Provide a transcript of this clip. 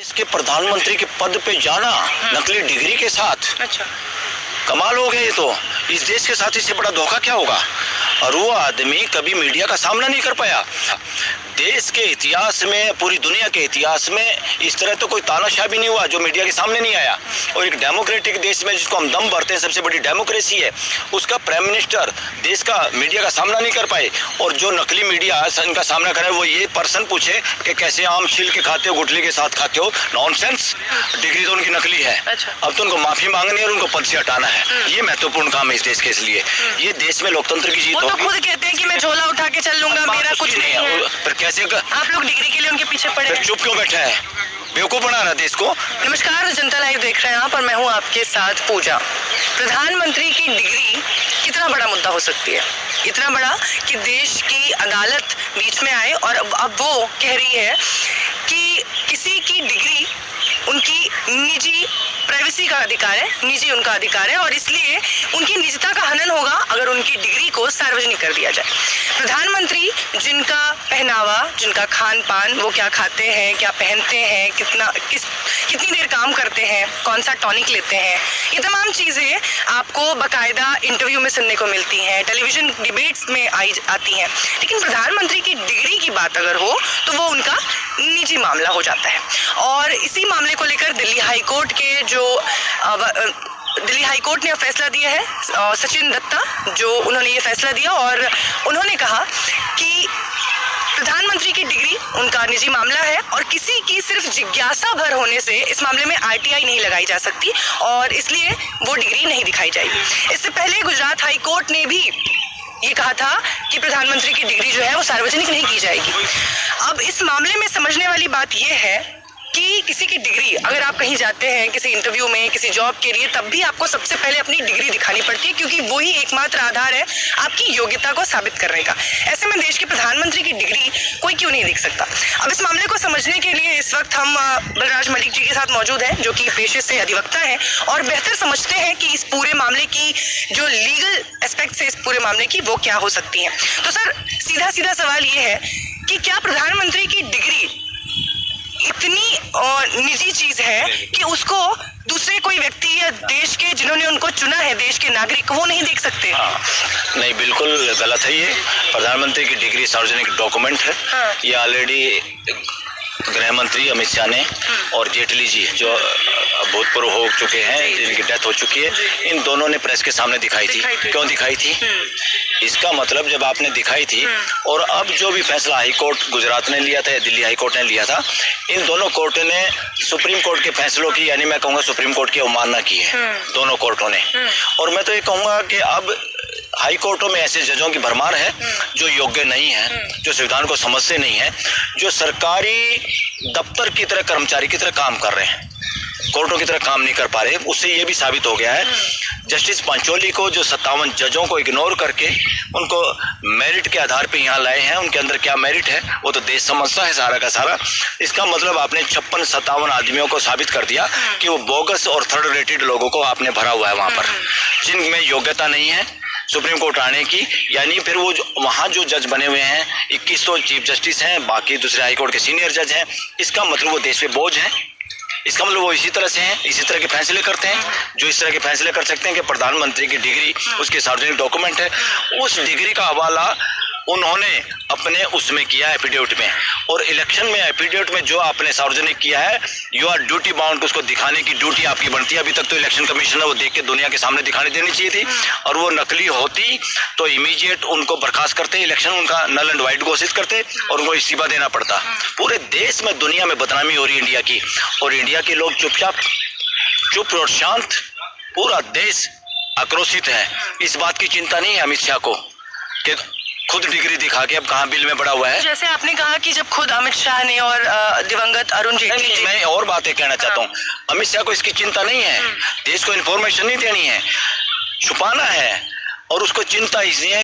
इसके प्रधानमंत्री के पद पे जाना नकली डिग्री के साथ। अच्छा, कमाल हो गए। तो इस देश के साथ इससे बड़ा धोखा क्या होगा। और वो आदमी कभी मीडिया का सामना नहीं कर पाया। देश के इतिहास में, पूरी दुनिया के इतिहास में इस तरह तो कोई तानाशाह भी नहीं हुआ जो मीडिया के सामने नहीं आया। और एक डेमोक्रेटिक देश में जिसको हम दम भरते हैं, सबसे बड़ी डेमोक्रेसी है, उसका प्राइम मिनिस्टर देश का मीडिया का सामना नहीं कर पाए। और जो नकली मीडिया इनका सामना करे, वो ये पर्सन पूछे कि कैसे आम छील के खाते हो, गुठली के साथ खाते हो। नॉनसेंस। डिग्री तो उनकी नकली है। अच्छा। अब तो उनको माफी मांगनी है और उनको पद से हटाना है। ये महत्वपूर्ण काम है इस देश के। इसलिए ये देश में लोकतंत्र की जीत वो तो होगी। खुद कहते हैं कि मैं झोला उठा के चल लूंगा, मेरा कुछ नहीं है। पर कैसे आप लोग डिग्री के लिए उनके पीछे पड़े हैं। चुप क्यों बैठा है? बेवकूफ बना रहा देश को। नमस्कार, जनता लाइव देख रहे हैं आप और मैं हूं आपके साथ पूजा। प्रधानमंत्री की डिग्री कितना बड़ा मुद्दा हो सकती है, इतना बड़ा कि देश की अदालत बीच में आए और अब वो कह रही है कि किसी की डिग्री उनकी निजी प्राइवेसी का अधिकार है, निजी उनका अधिकार है और इसलिए उनकी निजता का हनन होगा अगर उनकी डिग्री को सार्वजनिक कर दिया जाए। प्रधानमंत्री जिनका पहनावा, जिनका खान पान, वो क्या खाते हैं, क्या पहनते हैं, कितनी देर काम करते हैं, कौन सा टॉनिक लेते हैं, ये तमाम चीजें आपको बकायदा इंटरव्यू में सुनने को मिलती हैं, टेलीविजन डिबेट्स में आती हैं। लेकिन प्रधानमंत्री की डिग्री की बात अगर हो तो वो उनका निजी मामला हो जाता है। और इसी मामले को लेकर दिल्ली हाईकोर्ट ने फैसला दिया है। सचिन दत्ता जो उन्होंने ये फैसला दिया और उन्होंने कहा कि प्रधानमंत्री की डिग्री उनका निजी मामला है और किसी की सिर्फ जिज्ञासा भर होने से इस मामले में आरटीआई नहीं लगाई जा सकती और इसलिए वो डिग्री नहीं दिखाई जाएगी। इससे पहले गुजरात हाई कोर्ट ने भी ये कहा था कि प्रधानमंत्री की डिग्री जो है वो सार्वजनिक नहीं की जाएगी। अब इस मामले में समझने वाली बात ये है कि किसी की डिग्री, अगर आप कहीं जाते हैं किसी इंटरव्यू में, किसी जॉब के लिए, तब भी आपको सबसे पहले अपनी डिग्री दिखानी पड़ती है क्योंकि वही एकमात्र आधार है आपकी योग्यता को साबित करने का। ऐसे में देश के प्रधानमंत्री की डिग्री कोई क्यों नहीं देख सकता। अब इस मामले को समझने के लिए इस वक्त हम बलराज मलिक जी के साथ मौजूद हैं जो कि पेशे से अधिवक्ता हैं और बेहतर समझते हैं कि इस पूरे मामले की जो लीगल एस्पेक्ट है इस पूरे मामले की वो क्या हो सकती है। तो सर, सीधा सीधा सवाल ये है कि क्या प्रधानमंत्री की डिग्री इतनी निजी चीज है कि उसको दूसरे कोई व्यक्ति या देश के जिन्होंने उनको चुना है, देश के नागरिक, वो नहीं देख सकते? हाँ, नहीं, बिल्कुल गलत है ये। प्रधानमंत्री की डिग्री सार्वजनिक डॉक्यूमेंट है। हाँ। ये ऑलरेडी गृह मंत्री अमित शाह ने और जेटली जी जो भूतपूर्व हो चुके हैं, जिनकी डेथ हो चुकी है, इन दोनों ने प्रेस के सामने दिखाई थी। क्यों दिखाई थी? इसका मतलब जब आपने दिखाई थी और अब जो भी फैसला हाई कोर्ट गुजरात ने लिया था या दिल्ली हाई कोर्ट ने लिया था, इन दोनों कोर्टों ने सुप्रीम कोर्ट के फैसलों की, यानी मैं कहूँगा सुप्रीम कोर्ट की अवमानना की है दोनों कोर्टों ने। और मैं तो ये कहूँगा कि अब हाई कोर्टों में ऐसे जजों की भरमार है जो योग्य नहीं है, जो संविधान को समझते नहीं है, जो सरकारी दफ्तर की तरह, कर्मचारी की तरह काम कर रहे हैं, कोर्टों की तरह काम नहीं कर पा रहे। उससे ये भी साबित हो गया है, जस्टिस पंचोली को जो 57 जजों को इग्नोर करके उनको मेरिट के आधार पे यहाँ लाए हैं, उनके अंदर क्या मेरिट है वो तो देश समझता है सारा का सारा। इसका मतलब आपने 56-57 आदमियों को साबित कर दिया कि वो बोगस और थर्ड रेटेड लोगों को आपने भरा हुआ है वहां पर, जिनमें योग्यता नहीं है सुप्रीम कोर्ट आने की। यानी फिर वो वहाँ जो जज बने हुए हैं 21 तो चीफ जस्टिस हैं, बाकी दूसरे हाई कोर्ट के सीनियर जज हैं। इसका मतलब वो देश पे बोझ है। इसका मतलब वो इसी तरह से हैं, इसी तरह के फैसले करते हैं जो इस तरह के फैसले कर सकते हैं कि प्रधानमंत्री की डिग्री उसके सार्वजनिक डॉक्यूमेंट है। उस डिग्री का हवाला उन्होंने अपने उसमें किया है एफिडेविट में, और इलेक्शन में एफिडेविट में जो आपने सार्वजनिक किया है, यू आर ड्यूटी बाउंड, उसको दिखाने की ड्यूटी आपकी बनती है। अभी तक तो इलेक्शन कमीशन है वो देख के दुनिया के सामने दिखाने देनी चाहिए थी, और वो नकली होती तो इमीडिएट उनको बर्खास्त करते, इलेक्शन उनका नल एंड वाइट घोषित करते और उनको इस्तीफा देना पड़ता। पूरे देश में, दुनिया में बदनामी हो रही है इंडिया की, और इंडिया के लोग चुप और शांत, पूरा देश आक्रोशित है। इस बात की चिंता नहीं है अमित शाह को कि खुद डिग्री दिखा के अब कहाँ बिल में पड़ा हुआ है। जैसे आपने कहा कि जब खुद अमित शाह ने और दिवंगत अरुण जेटली, मैं और बातें कहना चाहता हूँ। अमित शाह को इसकी चिंता नहीं है, देश को इन्फॉर्मेशन नहीं देनी है, छुपाना है, और उसको चिंता इसलिए